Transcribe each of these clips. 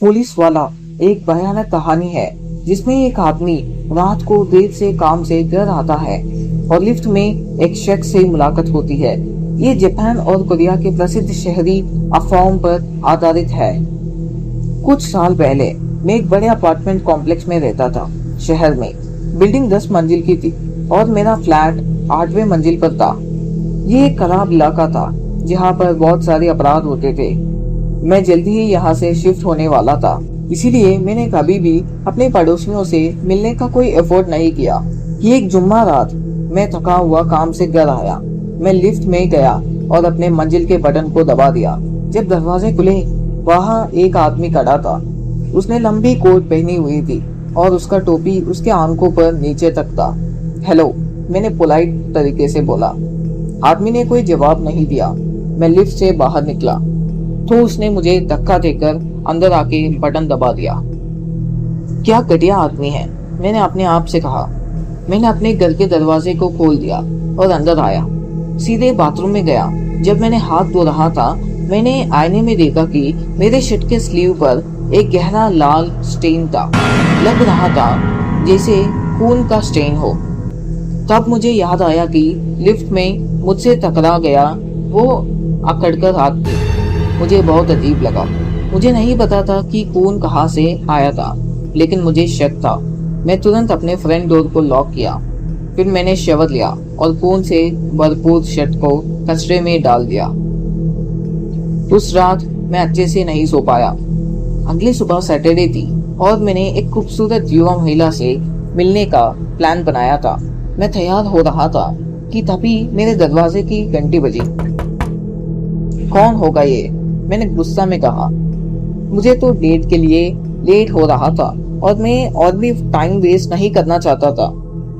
Police वाला एक भयानक कहानी है जिसमें एक आदमी रात को देर से काम से घर आता है और लिफ्ट में एक शख्स से मुलाकात होती है। ये जापान और कोरिया के प्रसिद्ध शहरी अफवाहों पर आधारित है। कुछ साल पहले मैं एक बड़े अपार्टमेंट कॉम्प्लेक्स में रहता था। शहर में बिल्डिंग 10 मंजिल की थी और मेरा फ्लैट 8वें मंजिल पर था। ये एक खराब इलाका था जहाँ पर बहुत सारे अपराध होते थे। मैं जल्दी ही यहाँ से शिफ्ट होने वाला था, इसीलिए मैंने कभी भी अपने पड़ोसियों से मिलने का कोई एफर्ट नहीं किया। ये एक जुम्मा रात मैं थका हुआ काम से घर आया। मैं लिफ्ट में गया और अपने मंजिल के बटन को दबा दिया। जब दरवाजे खुले, वहाँ एक आदमी खड़ा था। उसने लंबी कोट पहनी हुई थी और उसका टोपी उसके आंखों पर नीचे तक था। हेलो, मैंने पोलाइट तरीके से बोला। आदमी ने कोई जवाब नहीं दिया। मैं लिफ्ट से बाहर निकला तो उसने मुझे धक्का देकर अंदर आके बटन दबा दिया। क्या घटिया आदमी है, मैंने अपने आप से कहा। मैंने अपने घर के दरवाजे को खोल दिया और अंदर आया। सीधे बाथरूम में गया। जब मैंने हाथ धो रहा था, मैंने आईने में देखा कि मेरे शर्ट के स्लीव पर एक गहरा लाल स्टेन था। लग रहा था जैसे खून का स्टेन हो। तब मुझे याद आया कि लिफ्ट में मुझसे टकरा गया वो अकड़कर आदमी। मुझे बहुत अजीब लगा। मुझे नहीं पता था कि खून कहाँ से आया था, लेकिन मुझे शक था। मैं तुरंत अपने फ्रंट डोर को लॉक किया। फिर मैंने शवर लिया और खून से भरपूर शर्ट को कचरे में डाल दिया। उस रात मैं अच्छे से नहीं सो पाया। अगली सुबह सैटरडे थी और मैंने एक खूबसूरत युवा महिला से मिलने का प्लान बनाया था। मैं तैयार हो रहा था कि तभी मेरे दरवाजे की घंटी बजी। कौन होगा ये, मैंने गुस्सा में कहा। मुझे तो डेट के लिए लेट हो रहा था और मैं और भी टाइम वेस्ट नहीं करना चाहता था।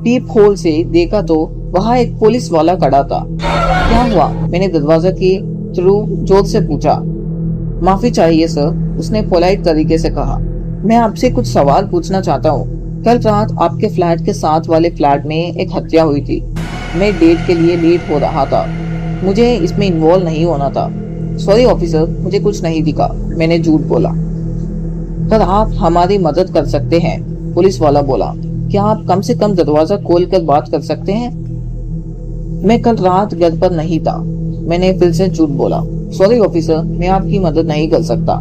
पीप होल से देखा तो वहाँ एक पुलिस वाला खड़ा था। क्या हुआ, मैंने दरवाजा के थ्रू जोर से पूछा। माफी चाहिए सर, उसने पोलाइट तरीके से कहा। मैं आपसे कुछ सवाल पूछना चाहता हूँ। कल रात आपके फ्लैट के साथ वाले फ्लैट में एक हत्या हुई थी। मैं डेट के लिए लेट हो रहा था। मुझे इसमें इन्वॉल्व नहीं होना था। सॉरी ऑफिसर, मुझे कुछ नहीं दिखा, मैंने झूठ बोला। पर आप हमारी मदद कर सकते हैं, पुलिस वाला बोला। क्या आप कम से कम दरवाजा खोल कर बात कर सकते हैं? मैं कल रात घर पर नहीं था, मैंने फिर से झूठ बोला। सॉरी ऑफिसर, मैं आपकी मदद नहीं कर सकता।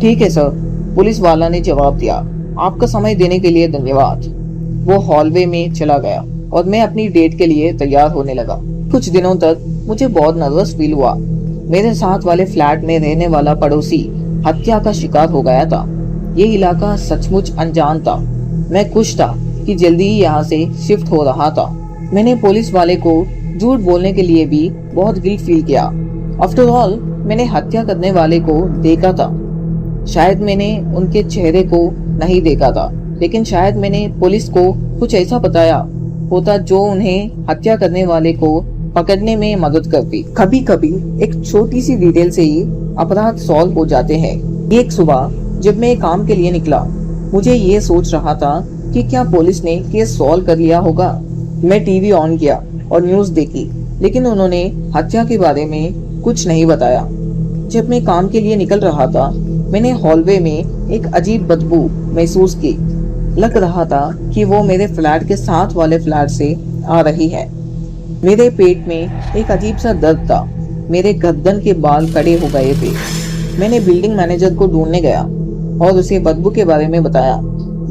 ठीक है सर, पुलिस वाला ने जवाब दिया। आपका समय देने के लिए धन्यवाद। वो हॉलवे में चला गया और मैं अपनी डेट के लिए तैयार होने लगा। कुछ दिनों तक मुझे बहुत नर्वस फील हुआ। मेरे साथ वाले फ्लैट में रहने वाला पड़ोसी हत्या का शिकार हो गया था। ये इलाका सचमुच अनजान था। मैं खुश था कि जल्दी ही यहाँ से शिफ्ट हो रहा था। मैंने पुलिस वाले को झूठ बोलने के लिए भी बहुत गिल्ट फील किया। आफ्टर ऑल, मैंने हत्या करने वाले को देखा था। शायद मैंने उनके चेहरे को नहीं देखा था, लेकिन शायद मैंने पुलिस को कुछ ऐसा बताया होता जो उन्हें हत्या करने वाले को पकड़ने में मदद करती। कभी कभी एक छोटी सी डिटेल से ही अपराध सॉल्व हो जाते हैं। एक सुबह जब मैं काम के लिए निकला, मुझे ये सोच रहा था कि क्या पुलिस ने केस सॉल्व कर लिया होगा। मैं टीवी ऑन किया और न्यूज देखी, लेकिन उन्होंने हत्या के बारे में कुछ नहीं बताया। जब मैं काम के लिए निकल रहा था, मैंने हॉलवे में एक अजीब बदबू महसूस की। लग रहा था कि वो मेरे फ्लैट के साथ वाले फ्लैट से आ रही है। मेरे पेट में एक अजीब सा दर्द था। मेरे गर्दन के बाल खड़े हो गए थे। मैंने बिल्डिंग मैनेजर को ढूंढने गया और उसे बदबू के बारे में बताया।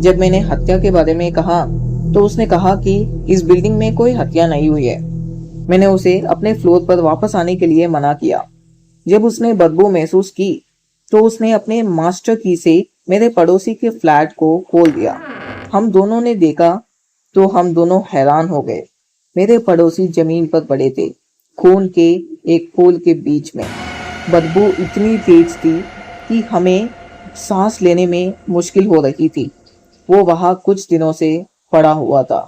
जब मैंने हत्या के बारे में कहा तो उसने कहा कि इस बिल्डिंग में कोई हत्या नहीं हुई है। मैंने उसे अपने फ्लोर पर वापस आने के लिए मना किया। जब उसने बदबू महसूस की तो उसने अपने मास्टर की से मेरे पड़ोसी के फ्लैट को खोल दिया। हम दोनों ने देखा तो हम दोनों हैरान हो गए। मेरे पड़ोसी जमीन पर पड़े थे, खून के एक पोल के बीच में। बदबू इतनी तेज थी कि हमें सांस लेने में मुश्किल हो रही थी। वो वहां कुछ दिनों से पड़ा हुआ था।